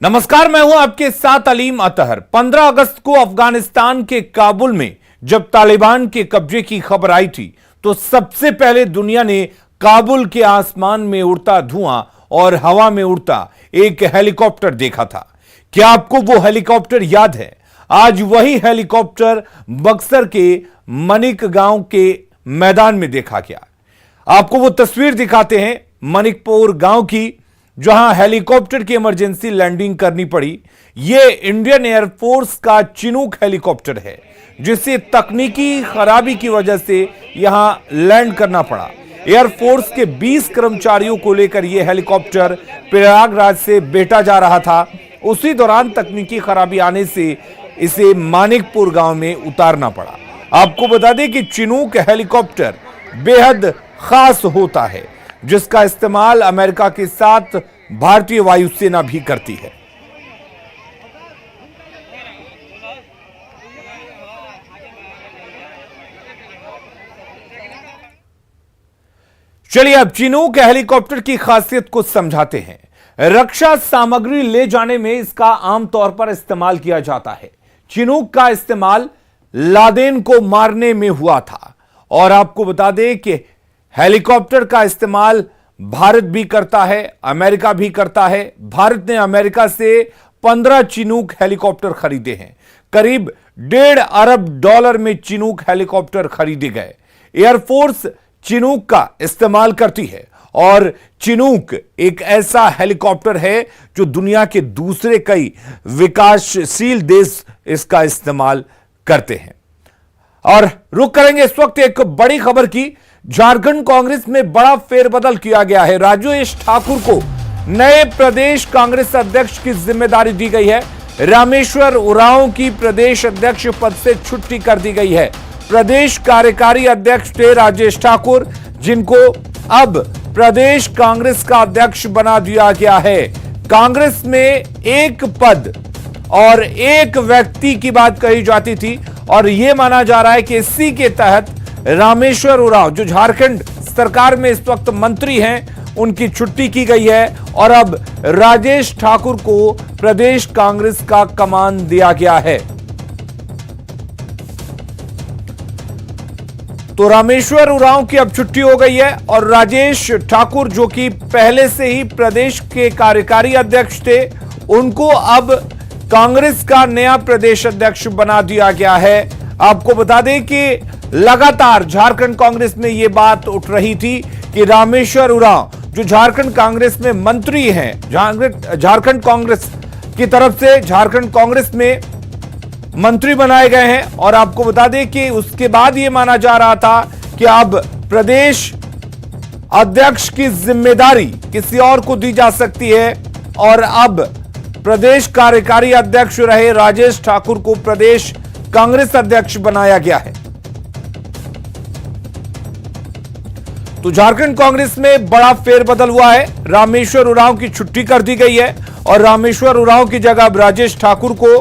नमस्कार, मैं हूं आपके साथ अलीम अतहर। 15 अगस्त को अफगानिस्तान के काबुल में जब तालिबान के कब्जे की खबर आई थी तो सबसे पहले दुनिया ने काबुल के आसमान में उड़ता धुआं और हवा में उड़ता एक हेलीकॉप्टर देखा था। क्या आपको वो हेलीकॉप्टर याद है? आज वही हेलीकॉप्टर बक्सर के मनिक गांव के मैदान में देखा गया। आपको वो तस्वीर दिखाते हैं मनिकपुर गांव की, जहां हेलीकॉप्टर की इमरजेंसी लैंडिंग करनी पड़ी। यह इंडियन एयरफोर्स का चिनूक हेलीकॉप्टर है, जिसे तकनीकी खराबी की वजह से यहां लैंड करना पड़ा। एयरफोर्स के 20 कर्मचारियों को लेकर यह हेलीकॉप्टर प्रयागराज से बेटा जा रहा था। उसी दौरान तकनीकी खराबी आने से इसे मानिकपुर गांव में उतारना पड़ा। आपको बता दें कि चिनूक हेलीकॉप्टर बेहद खास होता है, जिसका इस्तेमाल अमेरिका के साथ भारतीय वायुसेना भी करती है। चलिए अब चिनूक हेलीकॉप्टर की खासियत को समझाते हैं। रक्षा सामग्री ले जाने में इसका आमतौर पर इस्तेमाल किया जाता है। चिनूक का इस्तेमाल लादेन को मारने में हुआ था। और आपको बता दें कि हेलीकॉप्टर का इस्तेमाल भारत भी करता है, अमेरिका भी करता है। भारत ने अमेरिका से 15 चिनूक हेलीकॉप्टर खरीदे हैं। करीब $1.5 अरब में चिनूक हेलीकॉप्टर खरीदे गए। एयरफोर्स चिनूक का इस्तेमाल करती है और चिनूक एक ऐसा हेलीकॉप्टर है जो दुनिया के दूसरे कई विकासशील देश इसका इस्तेमाल करते हैं। और रुक करेंगे इस वक्त एक बड़ी खबर की। झारखंड कांग्रेस में बड़ा फेरबदल किया गया है। राजेश ठाकुर को नए प्रदेश कांग्रेस अध्यक्ष की जिम्मेदारी दी गई है। रामेश्वर उरांव की प्रदेश अध्यक्ष पद से छुट्टी कर दी गई है। प्रदेश कार्यकारी अध्यक्ष थे राजेश ठाकुर, जिनको अब प्रदेश कांग्रेस का अध्यक्ष बना दिया गया है। कांग्रेस में एक पद और एक व्यक्ति की बात कही जाती थी और यह माना जा रहा है कि इसी के तहत रामेश्वर उरांव, जो झारखंड सरकार में इस वक्त मंत्री हैं, उनकी छुट्टी की गई है और अब राजेश ठाकुर को प्रदेश कांग्रेस का कमान दिया गया है। तो रामेश्वर उरांव की अब छुट्टी हो गई है और राजेश ठाकुर, जो कि पहले से ही प्रदेश के कार्यकारी अध्यक्ष थे, उनको अब कांग्रेस का नया प्रदेश अध्यक्ष बना दिया गया है। आपको बता दें कि लगातार झारखंड कांग्रेस में यह बात उठ रही थी कि रामेश्वर उरांव, जो झारखंड कांग्रेस में मंत्री हैं, झारखंड कांग्रेस की तरफ से झारखंड कांग्रेस में मंत्री बनाए गए हैं। और आपको बता दें कि उसके बाद यह माना जा रहा था कि अब प्रदेश अध्यक्ष की जिम्मेदारी किसी और को दी जा सकती है और अब प्रदेश कार्यकारी अध्यक्ष रहे राजेश ठाकुर को प्रदेश कांग्रेस अध्यक्ष बनाया गया है। तो झारखंड कांग्रेस में बड़ा फेरबदल हुआ है। रामेश्वर उरांव की छुट्टी कर दी गई है और रामेश्वर उरांव की जगह अब राजेश ठाकुर को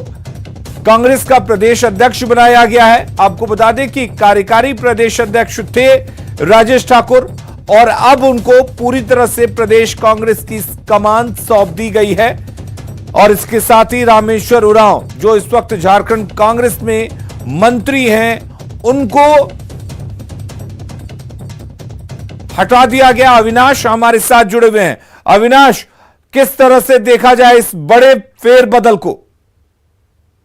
कांग्रेस का प्रदेश अध्यक्ष बनाया गया है। आपको बता दें कि कार्यकारी प्रदेश अध्यक्ष थे राजेश ठाकुर और अब उनको पूरी तरह से प्रदेश कांग्रेस की कमान सौंप दी गई है। और इसके साथ ही रामेश्वर उरांव, जो इस वक्त झारखंड कांग्रेस में मंत्री हैं, उनको हटा दिया गया। अविनाश हमारे साथ जुड़े हुए हैं। अविनाश, किस तरह से देखा जाए इस बड़े फेरबदल को?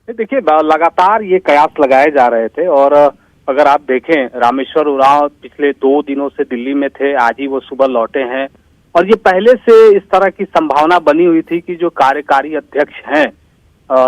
देखिए, लगातार ये कयास लगाए जा रहे थे और अगर आप देखें, रामेश्वर उरांव पिछले 2 दिनों से दिल्ली में थे, आज ही वो सुबह लौटे हैं और ये पहले से इस तरह की संभावना बनी हुई थी कि जो कार्यकारी अध्यक्ष हैं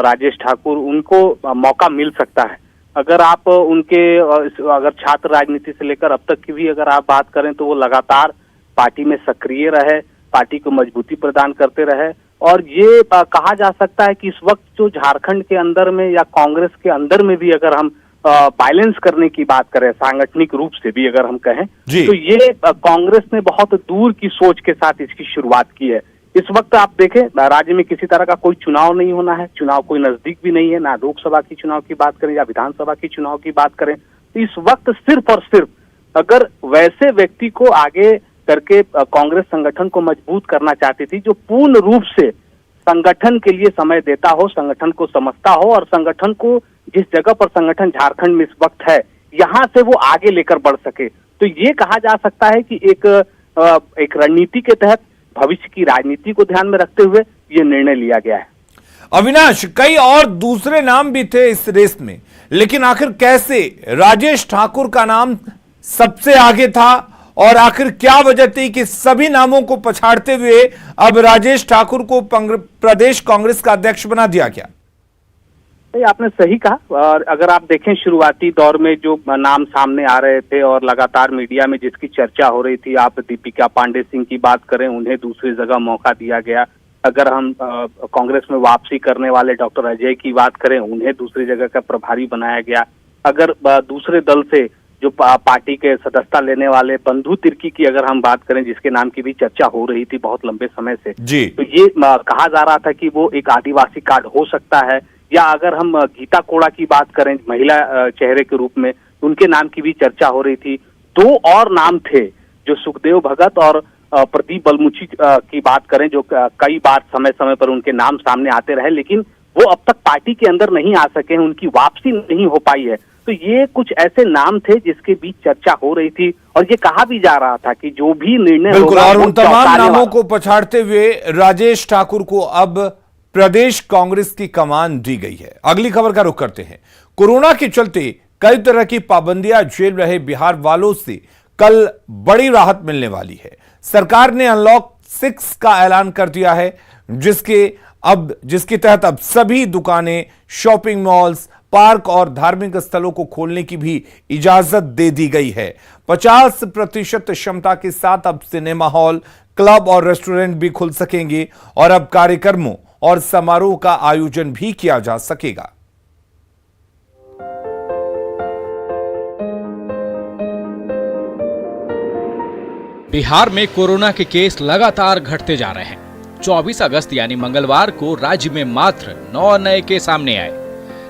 राजेश ठाकुर, उनको मौका मिल सकता है। अगर आप उनके अगर छात्र राजनीति से लेकर अब तक की भी अगर आप बात करें तो वो लगातार पार्टी में सक्रिय रहे, पार्टी को मजबूती प्रदान करते रहे और ये कहा जा सकता है कि इस वक्त जो झारखंड के अंदर में या कांग्रेस के अंदर में भी अगर हम बैलेंस करने की बात करें, सांगठनिक रूप से भी अगर हम कहें, तो ये कांग्रेस ने बहुत दूर की सोच के साथ इसकी शुरुआत की है। इस वक्त आप देखें, राज्य में किसी तरह का कोई चुनाव नहीं होना है, चुनाव कोई नजदीक भी नहीं है, ना लोकसभा की चुनाव की बात करें या विधानसभा की चुनाव की बात करें, तो इस वक्त सिर्फ और सिर्फ अगर वैसे व्यक्ति को आगे करके कांग्रेस संगठन को मजबूत करना चाहती थी जो पूर्ण रूप से संगठन के लिए समय देता हो, संगठन को समझता हो और संगठन को जिस जगह पर संगठन झारखंड में इस वक्त है यहाँ से वो आगे लेकर बढ़ सके। तो ये कहा जा सकता है कि एक रणनीति के तहत भविष्य की राजनीति को ध्यान में रखते हुए ये निर्णय लिया गया है। अविनाश, कई और दूसरे नाम भी थे इस रेस में, लेकिन आखिर कैसे राजेश ठाकुर का नाम सबसे आगे था और आखिर क्या वजह थी कि सभी नामों को पछाड़ते हुए अब राजेश ठाकुर को प्रदेश कांग्रेस का अध्यक्ष बना दिया गया? आपने सही कहा। और अगर आप देखें शुरुआती दौर में जो नाम सामने आ रहे थे और लगातार मीडिया में जिसकी चर्चा हो रही थी, आप दीपिका पांडे सिंह की बात करें, उन्हें दूसरी जगह मौका दिया गया। अगर हम कांग्रेस में वापसी करने वाले डॉक्टर अजय की बात करें, उन्हें दूसरी जगह का प्रभारी बनाया गया। अगर दूसरे दल से जो पार्टी के सदस्यता लेने वाले बंधु तिर्की की अगर हम बात करें, जिसके नाम की भी चर्चा हो रही थी बहुत लंबे समय से जी, तो ये कहा जा रहा था कि वो एक आदिवासी कार्ड हो सकता है। या अगर हम गीता कोड़ा की बात करें महिला चेहरे के रूप में, उनके नाम की भी चर्चा हो रही थी। दो और नाम थे जो सुखदेव भगत और प्रदीप बलमुची की बात करें, जो कई बार समय समय पर उनके नाम सामने आते रहे, लेकिन वो अब तक पार्टी के अंदर नहीं आ सके हैं, उनकी वापसी नहीं हो पाई है। तो ये कुछ ऐसे नाम थे जिसके बीच चर्चा हो रही थी और ये कहा भी जा रहा था कि जो भी निर्णय बिल्कुल, और उन तमाम नामों को पछाड़ते हुए राजेश ठाकुर को अब प्रदेश कांग्रेस की कमान दी गई है। अगली खबर का रुख करते हैं। कोरोना के चलते कई तरह की पाबंदियां झेल रहे बिहार वालों से कल बड़ी राहत मिलने वाली है। सरकार ने अनलॉक 6 का ऐलान कर दिया है, जिसके तहत अब सभी दुकानें, शॉपिंग मॉल्स, पार्क और धार्मिक स्थलों को खोलने की भी इजाजत दे दी गई है। 50% क्षमता के साथ अब सिनेमा हॉल, क्लब और रेस्टोरेंट भी खुल सकेंगे और अब कार्यक्रमों और समारोह का आयोजन भी किया जा सकेगा। बिहार में कोरोना के केस लगातार घटते जा रहे हैं। 24 अगस्त यानी मंगलवार को राज्य में मात्र 9 नए केस सामने आए,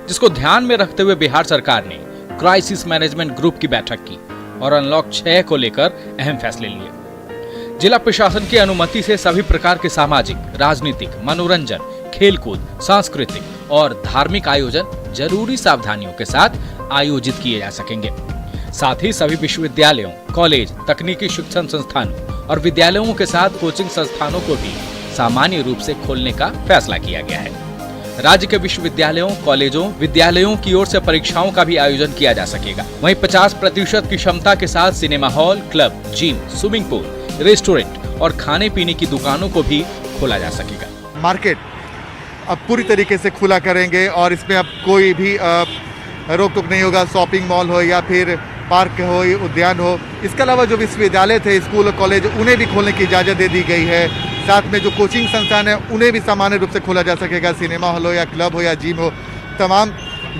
जिसको ध्यान में रखते हुए बिहार सरकार ने क्राइसिस मैनेजमेंट ग्रुप की बैठक की और अनलॉक 6 को लेकर अहम फैसले लिए। जिला प्रशासन की अनुमति से सभी प्रकार के सामाजिक, राजनीतिक, मनोरंजन, खेलकूद, सांस्कृतिक और धार्मिक आयोजन जरूरी सावधानियों के साथ आयोजित किए जा सकेंगे। साथ ही सभी विश्वविद्यालयों, कॉलेज, तकनीकी शिक्षण संस्थानों और विद्यालयों के साथ कोचिंग संस्थानों को भी सामान्य रूप से खोलने का फैसला किया गया है। राज्य के विश्वविद्यालयों, कॉलेजों, विद्यालयों की ओर से परीक्षाओं का भी आयोजन किया जा सकेगा। वहीं 50% की क्षमता के साथ cinema hall, club, gym, swimming pool, restaurant और खाने पीने की दुकानों को भी खोला जा सकेगा। मार्केट अब पूरी तरीके से खुला करेंगे और इसमें अब कोई भी रोक टोक नहीं होगा। शॉपिंग मॉल हो या फिर पार्क हो, उद्यान हो। इसके अलावा जो विश्वविद्यालय थे, स्कूल और कॉलेज, उन्हें भी खोलने की इजाज़त दे दी गई है। साथ में जो कोचिंग संस्थान है उन्हें भी सामान्य रूप से खोला जा सकेगा। सिनेमा हॉल हो या क्लब हो या जिम हो, तमाम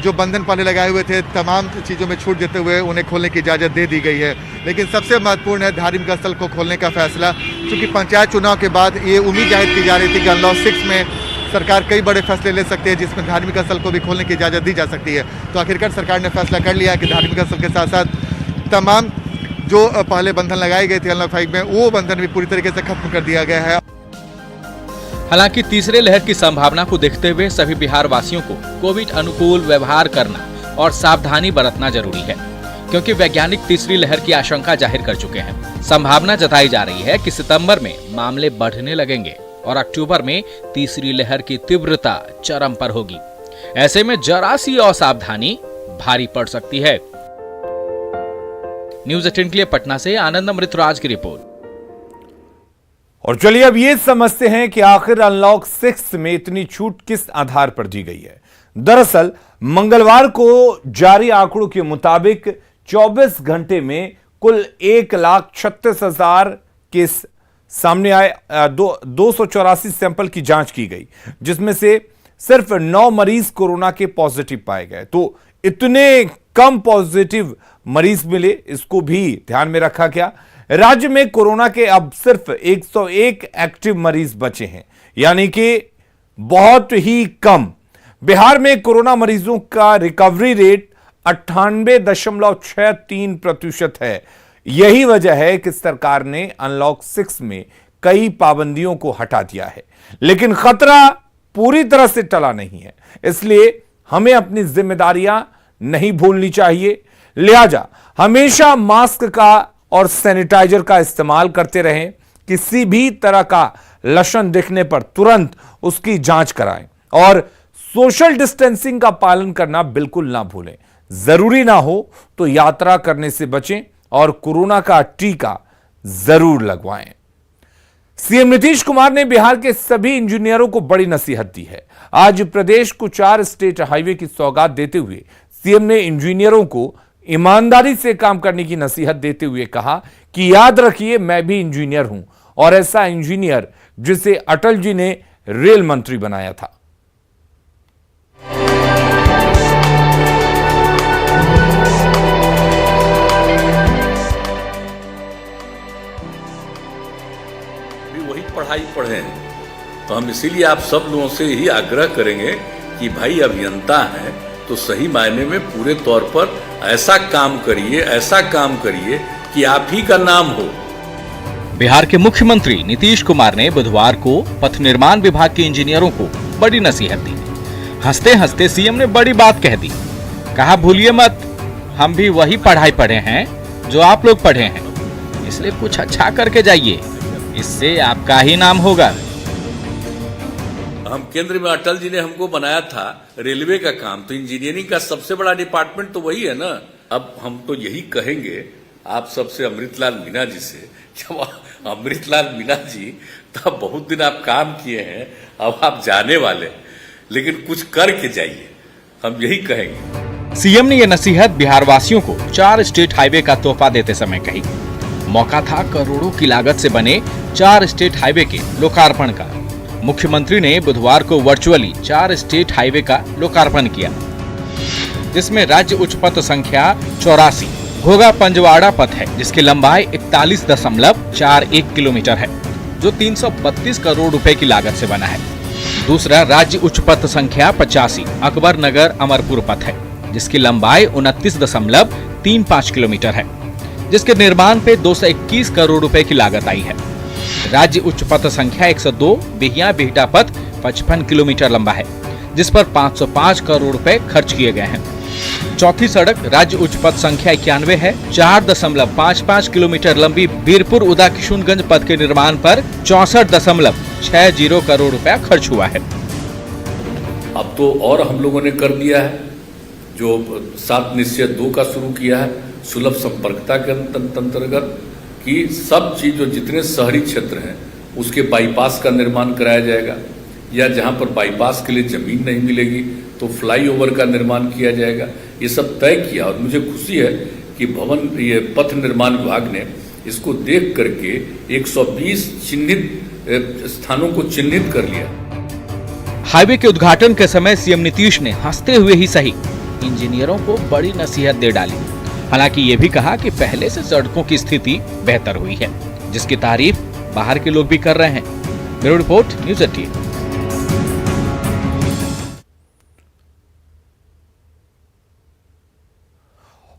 जो बंधन पहले लगाए हुए थे, तमाम चीज़ों में छूट देते हुए उन्हें खोलने की इजाज़त दे दी गई है। लेकिन सबसे महत्वपूर्ण है धार्मिक स्थल को खोलने का फैसला, क्योंकि पंचायत चुनाव के बाद ये उम्मीद जाहिर की जा रही थी कि अनलॉक 6 में सरकार कई बड़े फैसले ले सकती है, जिसमें धार्मिक स्थल को भी खोलने की इजाज़त दी जा सकती है। तो आखिरकार सरकार ने फैसला कर लिया कि धार्मिक स्थल के साथ साथ तमाम जो पहले बंधन लगाए गए थे अनलॉक 5 में, वो बंधन भी पूरी तरीके से खत्म कर दिया गया है। हालांकि तीसरे लहर की संभावना को देखते हुए सभी बिहार वासियों को कोविड अनुकूल व्यवहार करना और सावधानी बरतना जरूरी है, क्योंकि वैज्ञानिक तीसरी लहर की आशंका जाहिर कर चुके हैं। संभावना जताई जा रही है कि सितंबर में मामले बढ़ने लगेंगे और अक्टूबर में तीसरी लहर की तीव्रता चरम पर होगी। ऐसे में जरा सी असावधानी भारी पड़ सकती है। न्यूज़ 18 के लिए पटना से आनंद अमृतराज की रिपोर्ट। और चलिए अब ये समझते हैं कि आखिर अनलॉक 6 में इतनी छूट किस आधार पर दी गई है। दरअसल मंगलवार को जारी आंकड़ों के मुताबिक 24 घंटे में कुल 1,36,000 केस सामने आए। 284 सैंपल की जांच की गई, जिसमें से सिर्फ 9 मरीज कोरोना के पॉजिटिव पाए गए। तो इतने कम पॉजिटिव मरीज मिले, इसको भी ध्यान में रखा गया। राज्य में कोरोना के अब सिर्फ 101 एक्टिव मरीज बचे हैं, यानी कि बहुत ही कम। बिहार में कोरोना मरीजों का रिकवरी रेट 98.63% है। यही वजह है कि सरकार ने अनलॉक 6 में कई पाबंदियों को हटा दिया है, लेकिन खतरा पूरी तरह से टला नहीं है, इसलिए हमें अपनी जिम्मेदारियां नहीं भूलनी चाहिए। लिहाजा हमेशा मास्क का और सैनिटाइजर का इस्तेमाल करते रहें। किसी भी तरह का लक्षण दिखने पर तुरंत उसकी जांच कराएं और सोशल डिस्टेंसिंग का पालन करना बिल्कुल ना भूलें। जरूरी ना हो तो यात्रा करने से बचें और कोरोना का टीका जरूर लगवाएं। सीएम नीतीश कुमार ने बिहार के सभी इंजीनियरों को बड़ी नसीहत दी है। आज प्रदेश को 4 स्टेट हाईवे की सौगात देते हुए सीएम ने इंजीनियरों को ईमानदारी से काम करने की नसीहत देते हुए कहा कि याद रखिए, मैं भी इंजीनियर हूं और ऐसा इंजीनियर जिसे अटल जी ने रेल मंत्री बनाया था। वही पढ़ाई पढ़े हैं, तो हम इसीलिए आप सब लोगों से यही आग्रह करेंगे कि भाई अभियंता हैं तो सही मायने में पूरे तौर पर ऐसा काम करिए कि आप ही का नाम हो। बिहार के मुख्यमंत्री नीतीश कुमार ने बुधवार को पथ निर्माण विभाग के इंजीनियरों को बड़ी नसीहत दी। हंसते हंसते सीएम ने बड़ी बात कह दी। कहा, भूलिए मत, हम भी वही पढ़ाई पढ़े हैं जो आप लोग पढ़े हैं, इसलिए कुछ अच्छा करके जाइए, इससे आपका ही नाम होगा। हम केंद्र में अटल जी ने हमको बनाया था रेलवे का काम, तो इंजीनियरिंग का सबसे बड़ा डिपार्टमेंट तो वही है ना। अब हम तो यही कहेंगे आप सबसे, अमृतलाल मीना जी से, जब अमृतलाल मीना जी तब बहुत दिन आप काम किए हैं, अब आप जाने वाले, लेकिन कुछ करके जाइए, हम यही कहेंगे। सीएम ने यह नसीहत बिहार वासियों को 4 स्टेट हाईवे का तोहफा देते समय कही। मौका था करोड़ों की लागत से बने 4 स्टेट हाईवे के लोकार्पण का। मुख्यमंत्री ने बुधवार को वर्चुअली 4 स्टेट हाईवे का लोकार्पण किया, जिसमें राज्य उच्च पथ संख्या 84 घोघा पंजवाड़ा पथ है, जिसकी लंबाई 41.41 किलोमीटर है, जो 332 करोड़ रुपए की लागत से बना है। दूसरा राज्य उच्च पथ संख्या 85 अकबर नगर अमरपुर पथ है, जिसकी लंबाई 29.35 किलोमीटर है, जिसके निर्माण पे 221 करोड़ रुपए की लागत आई है। राज्य उच्च पथ संख्या 102 बिहिया बिहटा पथ 55 किलोमीटर लंबा है, जिस पर 505 करोड़ रुपए खर्च किए गए हैं। चौथी सड़क राज्य उच्च पथ संख्या 91 है। 4.55 किलोमीटर लंबी बीरपुर उदा किशुनगंज पथ के निर्माण पर 64.60 करोड़ रुपया खर्च हुआ है। अब तो और हम लोगों ने कर दिया है, जो 7 निश्चय 2 का शुरू किया है, सुलभ संपर्कता के अंतर्गत कि सब चीज जो जितने शहरी क्षेत्र हैं उसके बाईपास का निर्माण कराया जाएगा, या जहां पर बाईपास के लिए जमीन नहीं मिलेगी तो फ्लाईओवर का निर्माण किया जाएगा। ये सब तय किया और मुझे खुशी है कि ये पथ निर्माण विभाग ने इसको देख करके 120 चिन्हित स्थानों को चिन्हित कर लिया। हाईवे के उद्घाटन के समय सीएम नीतीश ने हंसते हुए ही सही इंजीनियरों को बड़ी नसीहत दे डाली। हालांकि ये भी कहा कि पहले से सड़कों की स्थिति बेहतर हुई है, जिसकी तारीफ बाहर के लोग भी कर रहे हैं। Bureau report, news 18।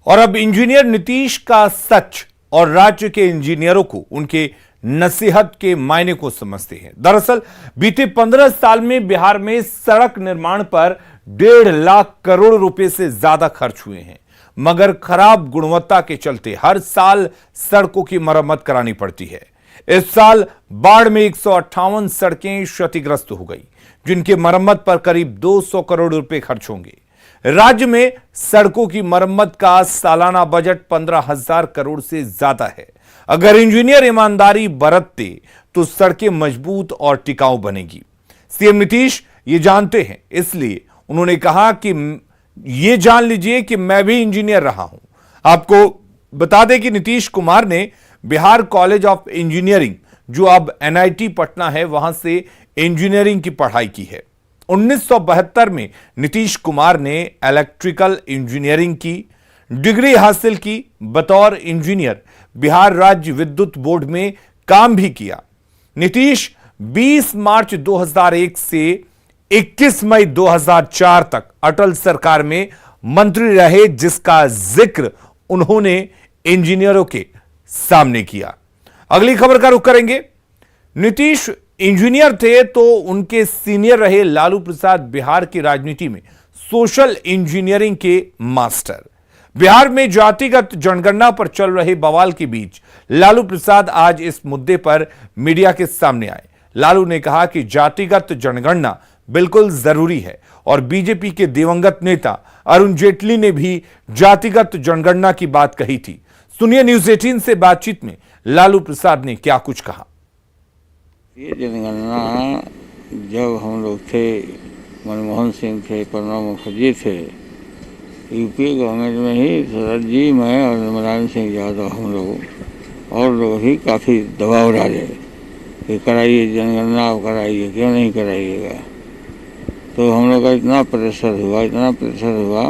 और अब इंजीनियर नीतीश का सच और राज्य के इंजीनियरों को उनके नसीहत के मायने को समझते हैं। दरअसल बीते 15 साल में बिहार में सड़क निर्माण पर 1.5 लाख करोड़ रुपए से ज्यादा खर्च हुए हैं, मगर खराब गुणवत्ता के चलते हर साल सड़कों की मरम्मत करानी पड़ती है। इस साल बाढ़ में 158 सड़कें क्षतिग्रस्त हो गई, जिनके मरम्मत पर करीब 200 करोड़ रुपए खर्च होंगे। राज्य में सड़कों की मरम्मत का सालाना बजट 15,000 करोड़ से ज्यादा है। अगर इंजीनियर ईमानदारी बरतते तो सड़कें मजबूत और टिकाऊ बनेगी। सीएम नीतीश ये जानते हैं, इसलिए उन्होंने कहा कि ये जान लीजिए कि मैं भी इंजीनियर रहा हूं। आपको बता दें कि नीतीश कुमार ने बिहार कॉलेज ऑफ इंजीनियरिंग, जो अब NIT पटना है, वहां से इंजीनियरिंग की पढ़ाई की है। 1972 में नीतीश कुमार ने इलेक्ट्रिकल इंजीनियरिंग की डिग्री हासिल की। बतौर इंजीनियर बिहार राज्य विद्युत बोर्ड में काम भी किया। नीतीश 20 मार्च 2001 से 21 मई 2004 तक अटल सरकार में मंत्री रहे, जिसका जिक्र उन्होंने इंजीनियरों के सामने किया। अगली खबर का रुख करेंगे। नीतीश इंजीनियर थे तो उनके सीनियर रहे लालू प्रसाद बिहार की राजनीति में सोशल इंजीनियरिंग के मास्टर। बिहार में जातिगत जनगणना पर चल रहे बवाल के बीच लालू प्रसाद आज इस मुद्दे पर मीडिया के सामने आए। लालू ने कहा कि जातिगत जनगणना बिल्कुल जरूरी है और बीजेपी के दिवंगत नेता अरुण जेटली ने भी जातिगत जनगणना की बात कही थी। सुनिए न्यूज 18 से बातचीत में लालू प्रसाद ने क्या कुछ कहा। ये जनगणना जब हम लोग थे, मनमोहन सिंह थे, प्रणब मुखर्जी थे, यूपी गवर्नमेंट में ही शरद जी, मैं और मुलायम सिंह यादव, हम लोग और लोग भी काफ़ी दबाव डाले कि कराइए जनगणना, आप कराइए, क्यों नहीं कराइएगा। तो हम लोग का इतना प्रेशर हुआ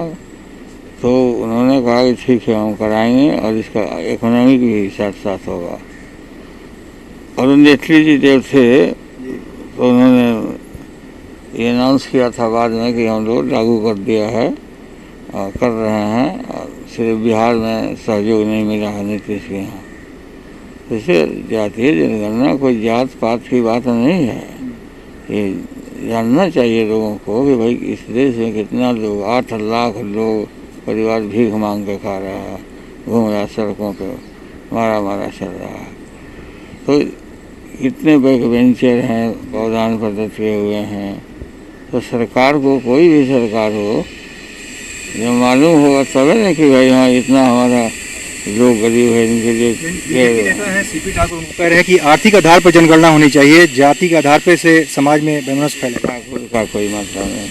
तो उन्होंने कहा कि ठीक है हम कराएंगे और इसका इकोनॉमिक भी साथ साथ होगा। अरुण जेटली जी जब थे तो उन्होंने ये अनाउंस किया था बाद में कि हम लोग लागू कर दिया है, कर रहे हैं, और सिर्फ बिहार में सहयोग नहीं मिला है नीतीश के यहाँ। जैसे जातीय जनगणना कोई जात पात की बात नहीं है। ये जानना चाहिए लोगों को कि भाई इस देश में कितना लोग, 8 लाख लोग परिवार भीख मांग के खा रहा है, घूम रहा सड़कों पे, मारा चल रहा है। तो इतने बैक वेंचर हैं, प्रावधान प्रदत्त किए हुए हैं। तो सरकार को, कोई भी सरकार हो, जब मालूम होगा तब ना कि भाई हाँ इतना हमारा जो गरीब है इनके लिए। सीपी ठाकुर कह रहे हैं कि आर्थिक आधार पर जनगणना होनी चाहिए, जाति के आधार पर से समाज में वैमनस्य फैलेगा। का कोई मतलब नहीं।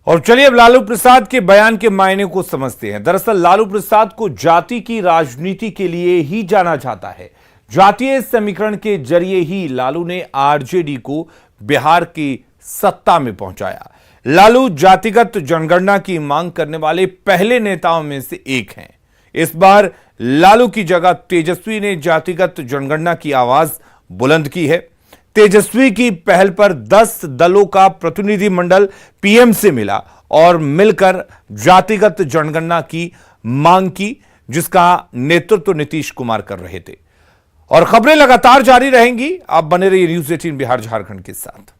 और चलिए अब लालू प्रसाद के बयान के मायने को समझते हैं। दरअसल लालू प्रसाद को जाति की राजनीति के लिए ही जाना जाता है। जातीय समीकरण के जरिए ही लालू ने आरजेडी को बिहार की सत्ता में पहुंचाया। लालू जातिगत जनगणना की मांग करने वाले पहले नेताओं में से एक हैं। इस बार लालू की जगह तेजस्वी ने जातिगत जनगणना की आवाज बुलंद की है। तेजस्वी की पहल पर 10 दलों का प्रतिनिधिमंडल पीएम से मिला और मिलकर जातिगत जनगणना की मांग की, जिसका नेतृत्व नीतीश कुमार कर रहे थे। और खबरें लगातार जारी रहेंगी। आप बने रहिए न्यूज 18 बिहार झारखंड के साथ।